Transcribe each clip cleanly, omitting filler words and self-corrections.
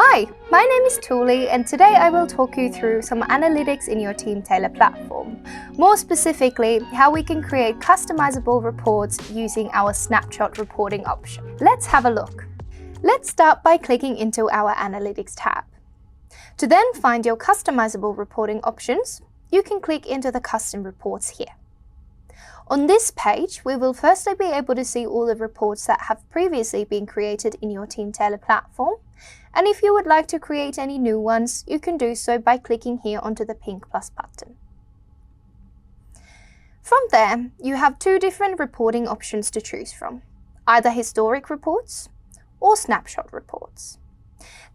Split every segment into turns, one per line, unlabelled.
Hi, my name is Tuli and today I will talk you through some analytics in your Teamtailor platform. More specifically, how we can create customizable reports using our snapshot reporting option. Let's have a look. Let's start by clicking into our Analytics tab. To then find your customizable reporting options, you can click into the Custom Reports here. On this page, we will firstly be able to see all the reports that have previously been created in your Teamtailor platform. And if you would like to create any new ones, you can do so by clicking here onto the pink plus button. From there, you have two different reporting options to choose from, either historic reports or snapshot reports.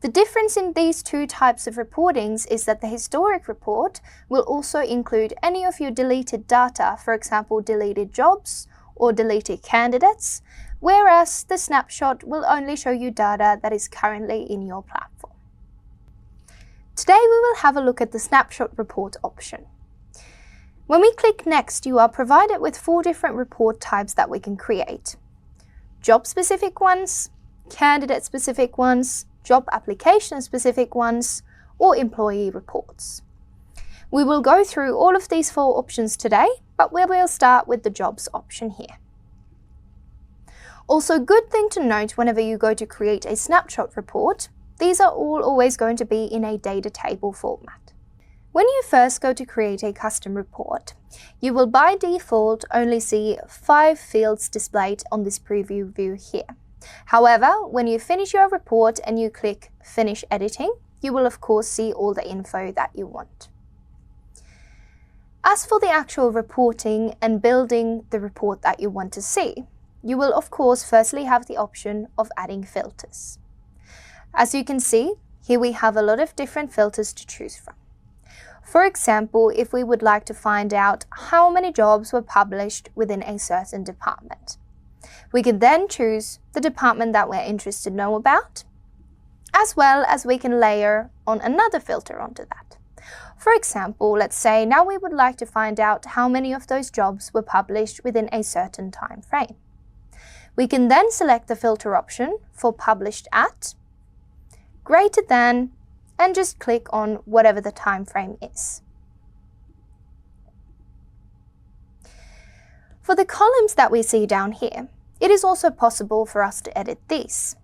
The difference in these two types of reportings is that the historic report will also include any of your deleted data, for example, deleted jobs or deleted candidates, whereas the snapshot will only show you data that is currently in your platform. Today we will have a look at the snapshot report option. When we click Next, you are provided with 4 different report types that we can create: job-specific ones, candidate-specific ones, job application-specific ones, or employee reports. We will go through all of these 4 options today, but we will start with the jobs option here. Also, good thing to note whenever you go to create a snapshot report, these are all always going to be in a data table format. When you first go to create a custom report, you will by default only see 5 fields displayed on this preview view here. However, when you finish your report and you click Finish Editing, you will of course see all the info that you want. As for the actual reporting and building the report that you want to see, you will of course firstly have the option of adding filters. As you can see, here we have a lot of different filters to choose from. For example, if we would like to find out how many jobs were published within a certain department, we can then choose the department that we're interested to know about, as well as we can layer on another filter onto that. For example, let's say now we would like to find out how many of those jobs were published within a certain time frame. We can then select the filter option for published at, greater than, and just click on whatever the time frame is. For the columns that we see down here, it is also possible for us to edit these.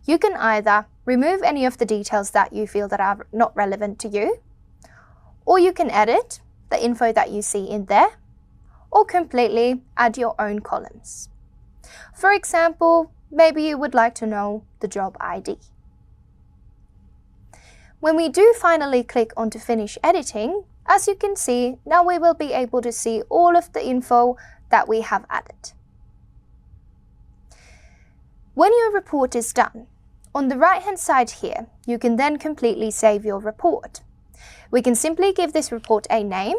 You can either remove any of the details that you feel that are not relevant to you, or you can edit the info that you see in there, or completely add your own columns. For example, maybe you would like to know the job ID. When we do finally click onto Finish Editing, as you can see, now we will be able to see all of the info that we have added. When your report is done, on the right-hand side here, you can then completely save your report. We can simply give this report a name,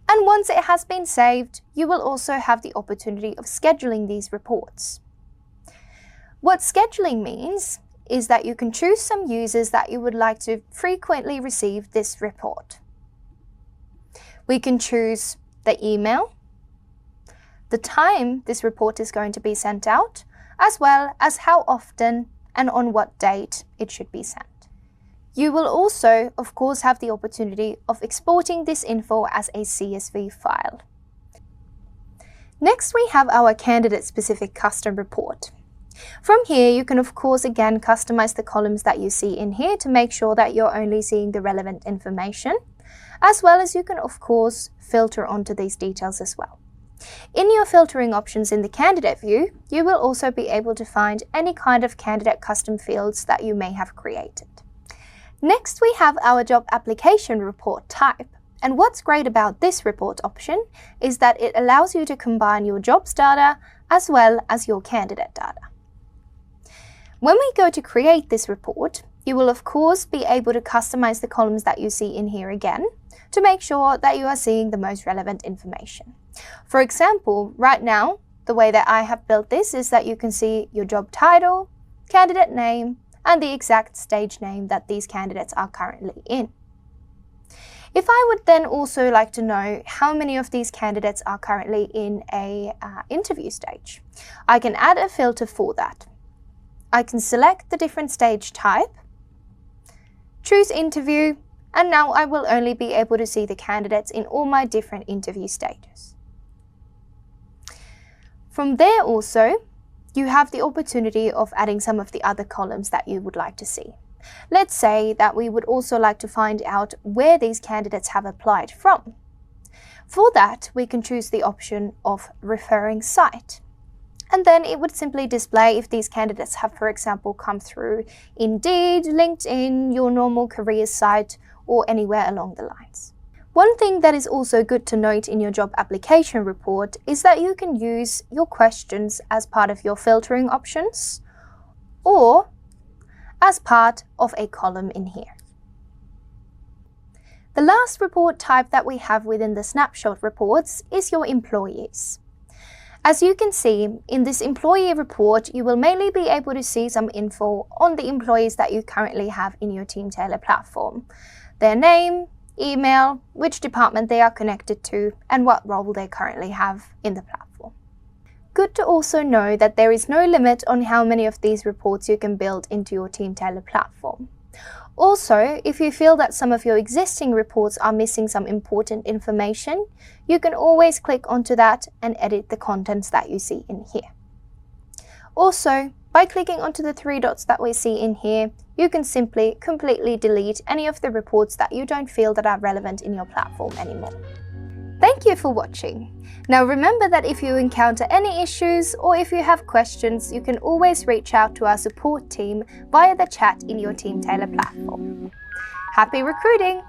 and once it has been saved, you will also have the opportunity of scheduling these reports. What scheduling means is that you can choose some users that you would like to frequently receive this report. We can choose the email, the time this report is going to be sent out, as well as how often and on what date it should be sent. You will also, of course, have the opportunity of exporting this info as a CSV file. Next, we have our candidate-specific custom report. From here, you can of course again customize the columns that you see in here to make sure that you're only seeing the relevant information, as well as you can of course filter onto these details as well. In your filtering options in the candidate view, you will also be able to find any kind of candidate custom fields that you may have created. Next, we have our job application report type. And what's great about this report option is that it allows you to combine your jobs data as well as your candidate data. When we go to create this report, you will of course be able to customize the columns that you see in here again to make sure that you are seeing the most relevant information. For example, right now, the way that I have built this is that you can see your job title, candidate name, and the exact stage name that these candidates are currently in. If I would then also like to know how many of these candidates are currently in a interview stage, I can add a filter for that. I can select the different stage type, choose interview, and now I will only be able to see the candidates in all my different interview stages. From there also, you have the opportunity of adding some of the other columns that you would like to see. Let's say that we would also like to find out where these candidates have applied from. For that, we can choose the option of referring site. And then it would simply display if these candidates have, for example, come through Indeed, LinkedIn, your normal careers site, or anywhere along the lines. One thing that is also good to note in your job application report is that you can use your questions as part of your filtering options or as part of a column in here. The last report type that we have within the snapshot reports is your employees. As you can see, in this employee report, you will mainly be able to see some info on the employees that you currently have in your Teamtailor platform. Their name, email, which department they are connected to, and what role they currently have in the platform. Good to also know that there is no limit on how many of these reports you can build into your Teamtailor platform. Also, if you feel that some of your existing reports are missing some important information, you can always click onto that and edit the contents that you see in here. Also, by clicking onto the three dots that we see in here, you can simply completely delete any of the reports that you don't feel that are relevant in your platform anymore. Thank you for watching. Now remember that if you encounter any issues or if you have questions, you can always reach out to our support team via the chat in your Teamtailor platform. Happy recruiting!